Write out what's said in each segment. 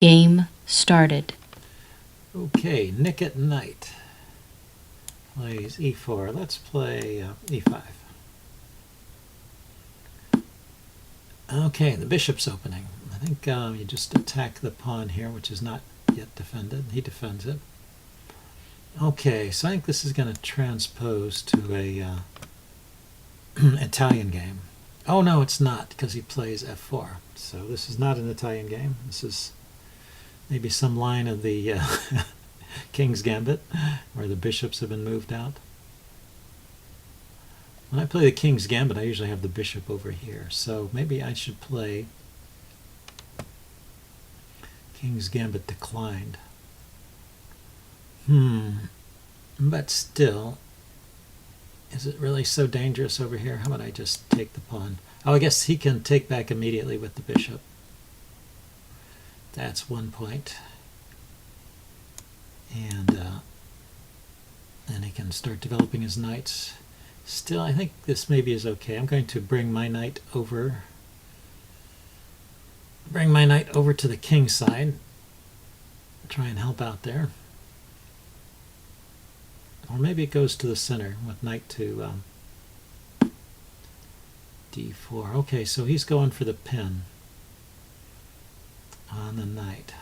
Game started. Okay, Nick at Knight plays e4. Let's play e5. Okay, the bishop's opening. I think you just attack the pawn here, which is not yet defended. He defends it. Okay, so I think this is going to transpose to a Italian game. Oh no, it's not, because he plays f4. So this is not an Italian game. This is maybe some line of the King's Gambit, where the bishops have been moved out. When I play the King's Gambit, I usually have the bishop over here, so maybe I should play King's Gambit declined. But still, is it really so dangerous over here? How about I just take the pawn? Oh, I guess he can take back immediately with the bishop. That's one point. And then he can start developing his knights. Still, I think this maybe is okay. I'm going to bring my knight over. Bring my knight over to the king's side. Try and help out there. Or maybe it goes to the center with knight to d4. Okay, so he's going for the pin on the knight.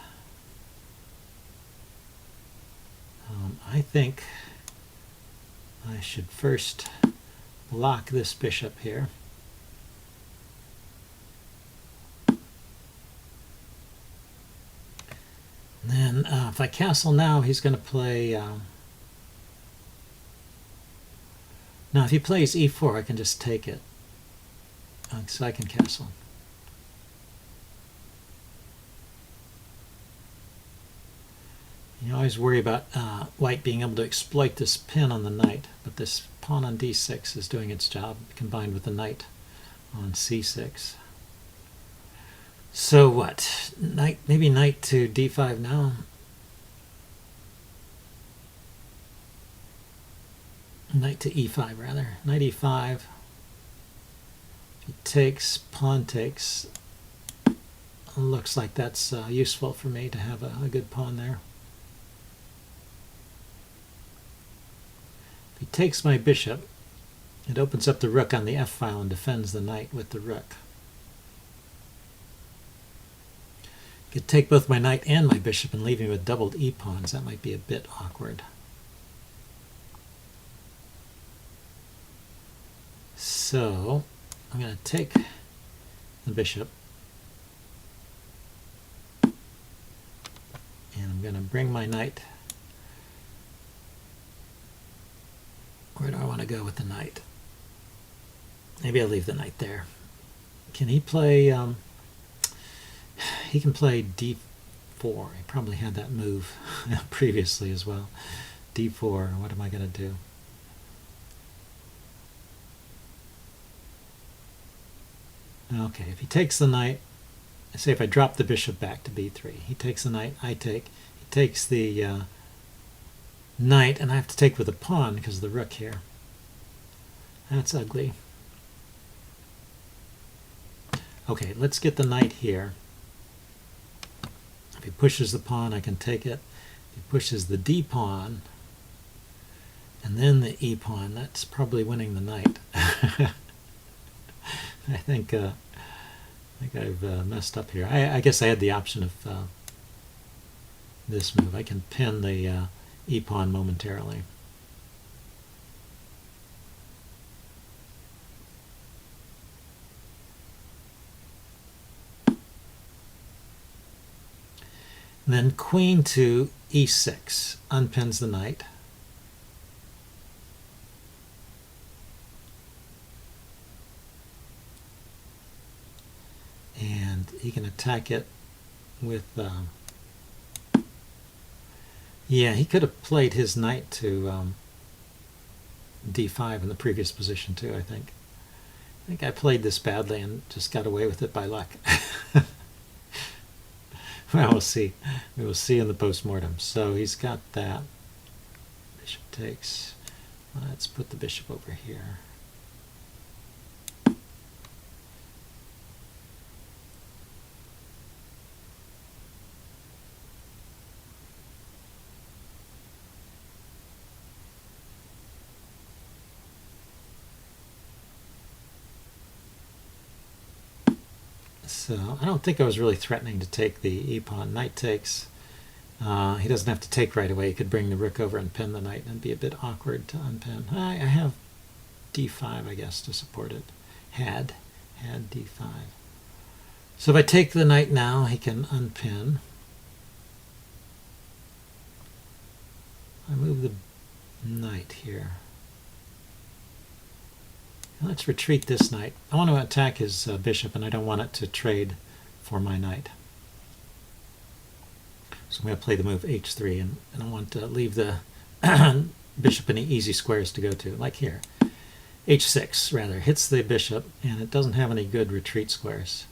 I think I should first block this bishop here. And then if I castle now, he's going to play... now if he plays e4, I can just take it. So I can castle. You always worry about white being able to exploit this pin on the knight, but this pawn on d6 is doing its job, combined with the knight on c6. So what? Maybe knight to d5 now? Knight to e5, rather. Knight e5. He takes, pawn takes. Looks like that's useful for me to have a good pawn there. If he takes my bishop, it opens up the rook on the f-file and defends the knight with the rook. Could take both my knight and my bishop and leave me with doubled e-pawns. That might be a bit awkward. So I'm going to take the bishop and I'm going to bring my knight. Where do I want to go with the knight? Maybe I'll leave the knight there. Can he play... he can play d4. He probably had that move previously as well. d4, what am I going to do? Okay, if he takes the knight, say if I drop the bishop back to b3, he takes the knight, I take. He takes the knight, and I have to take with a pawn because of the rook here. That's ugly. Okay, let's get the knight here. If he pushes the pawn, I can take it. If he pushes the d pawn and then the e pawn, that's probably winning the knight. I think I've messed up here. I guess I had the option of this move. I can pin the e pawn momentarily. And then queen to e6 unpins the knight. And he can attack it with... yeah, he could have played his knight to d5 in the previous position too, I think. I think I played this badly and just got away with it by luck. Well, we'll see. We will see in the post-mortem. So he's got that. Bishop takes. Let's put the bishop over here. So I don't think I was really threatening to take the e-pawn. Knight takes. He doesn't have to take right away. He could bring the rook over and pin the knight, and it'd be a bit awkward to unpin. I have d5, I guess, to support it. Had d5. So if I take the knight now, he can unpin. I move the knight here. Let's retreat this knight. I want to attack his bishop, and I don't want it to trade for my knight. So I'm going to play the move h3, and I want to leave the bishop in easy squares to go to, like here. h6, rather, hits the bishop, and it doesn't have any good retreat squares.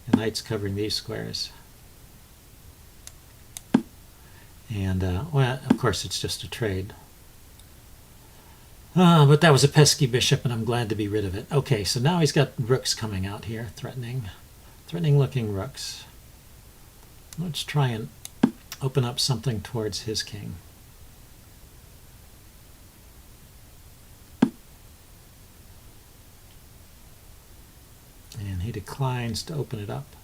The knight's covering these squares. And, well, of course, it's just a trade. But that was a pesky bishop, and I'm glad to be rid of it. Okay, so now he's got rooks coming out here, threatening-looking rooks. Let's try and open up something towards his king. And he declines to open it up.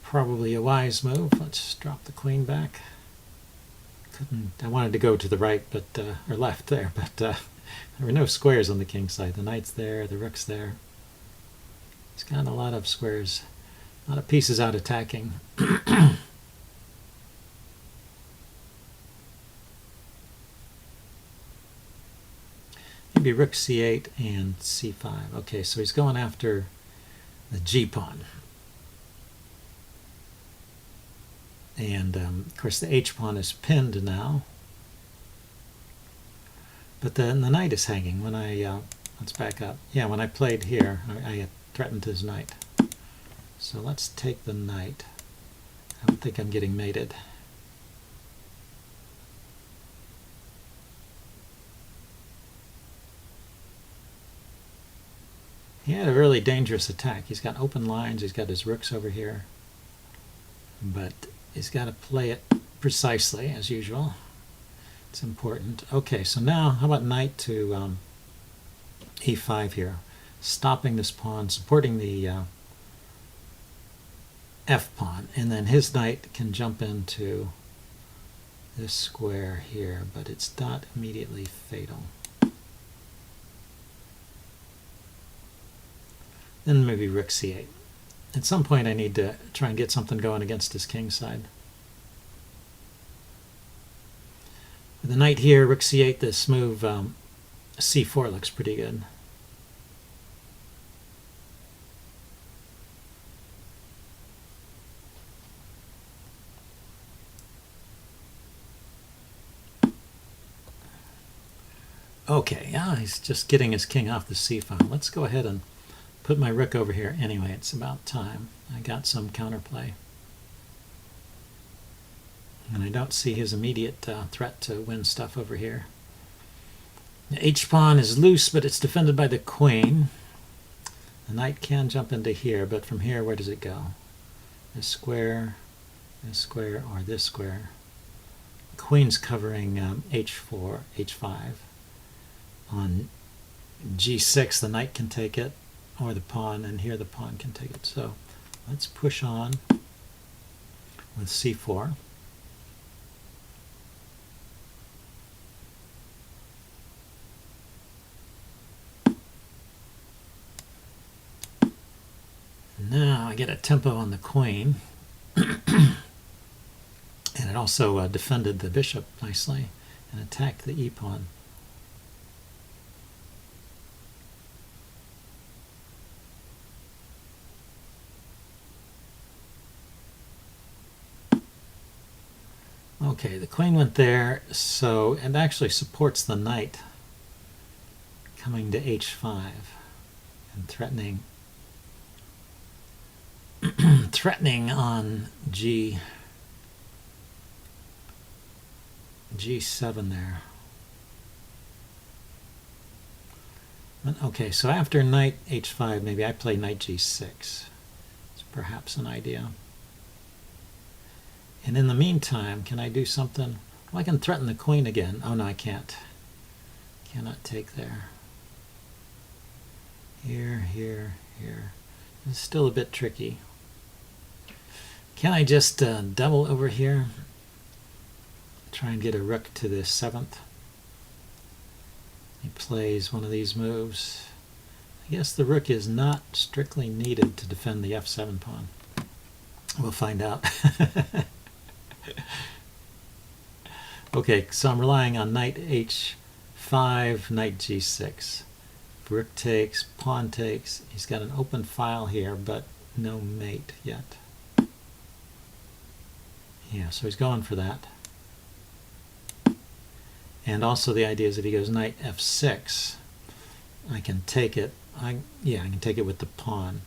Probably a wise move. Let's drop the queen back. I wanted to go to the right, but or left there, but there were no squares on the king's side. The knight's there, the rook's there. He's got a lot of squares, a lot of pieces out attacking. Maybe rook c8 and c5. Okay, so he's going after the g-pawn. And, of course, the h-pawn is pinned now. But then the knight is hanging. When I, let's back up. Yeah, when I played here, I threatened his knight. So let's take the knight. I don't think I'm getting mated. He had a really dangerous attack. He's got open lines. He's got his rooks over here. But he's got to play it precisely, as usual. It's important. Okay, so now how about knight to e5 here, stopping this pawn, supporting the f pawn, and then his knight can jump into this square here, but it's not immediately fatal. Then maybe rook c8. At some point I need to try and get something going against his king side. With the knight here, rook c8, this move c4 looks pretty good. Okay, he's just getting his king off the c-file. Let's go ahead and put my rook over here. Anyway, it's about time. I got some counterplay. And I don't see his immediate threat to win stuff over here. The h-pawn is loose, but it's defended by the queen. The knight can jump into here, but from here, where does it go? This square, or this square. The queen's covering h4, h5. On g6, the knight can take it, or the pawn, and here the pawn can take it. So let's push on with c4. Now I get a tempo on the queen, and it also defended the bishop nicely and attacked the e-pawn. Okay, the queen went there, so it actually supports the knight coming to h5 and threatening on g7 there. Okay, so after knight h5, maybe I play knight g6. It's perhaps an idea. And in the meantime, can I do something? Well, I can threaten the queen again. Oh, no, I can't. Cannot take there. Here, here, here. It's still a bit tricky. Can I just double over here? Try and get a rook to the 7th. He plays one of these moves. I guess the rook is not strictly needed to defend the f7 pawn. We'll find out. Okay, so I'm relying on knight h5, knight g6. Rook takes, pawn takes. He's got an open file here, but no mate yet. Yeah, so he's going for that. And also the idea is if he goes knight f6, I can take it. I can take it with the pawn.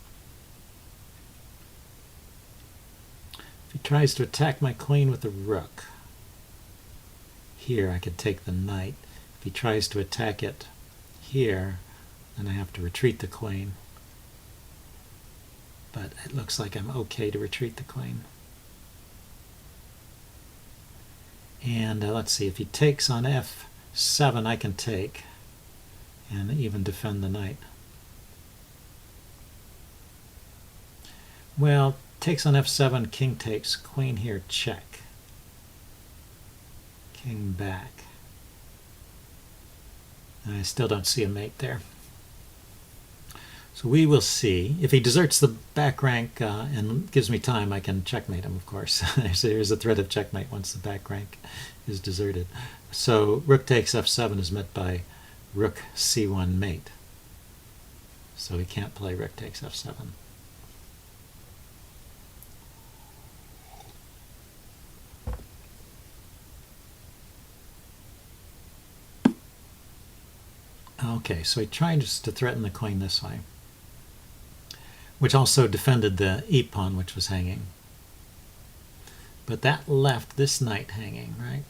If he tries to attack my queen with the rook, here I could take the knight. If he tries to attack it here, then I have to retreat the queen. But it looks like I'm okay to retreat the queen. And let's see, if he takes on f7, I can take and even defend the knight. Well, takes on f7, king takes, queen here, check. King back. And I still don't see a mate there. So we will see. If he deserts the back rank and gives me time, I can checkmate him, of course. So there's a threat of checkmate once the back rank is deserted. So rook takes f7 is met by rook c1 mate. So he can't play rook takes f7. Okay, so he tried just to threaten the queen this way, which also defended the e-pawn which was hanging. But that left this knight hanging, right?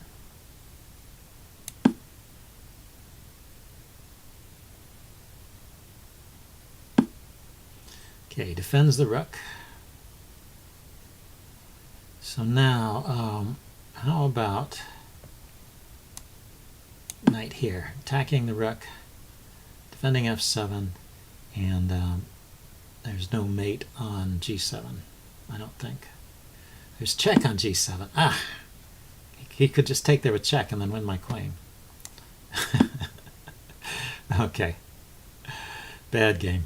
Okay, he defends the rook. So now, how about knight here, attacking the rook, defending f7, and there's no mate on g7, I don't think. There's check on g7. Ah! He could just take there with check and then win my queen. Okay. Bad game.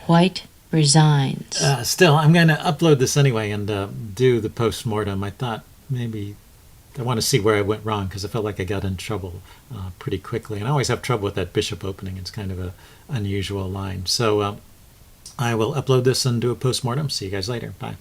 White resigns. Still, I'm going to upload this anyway and do the post-mortem. I thought maybe I want to see where I went wrong because I felt like I got in trouble pretty quickly. And I always have trouble with that bishop opening. It's kind of an unusual line. So I will upload this and do a post-mortem. See you guys later. Bye.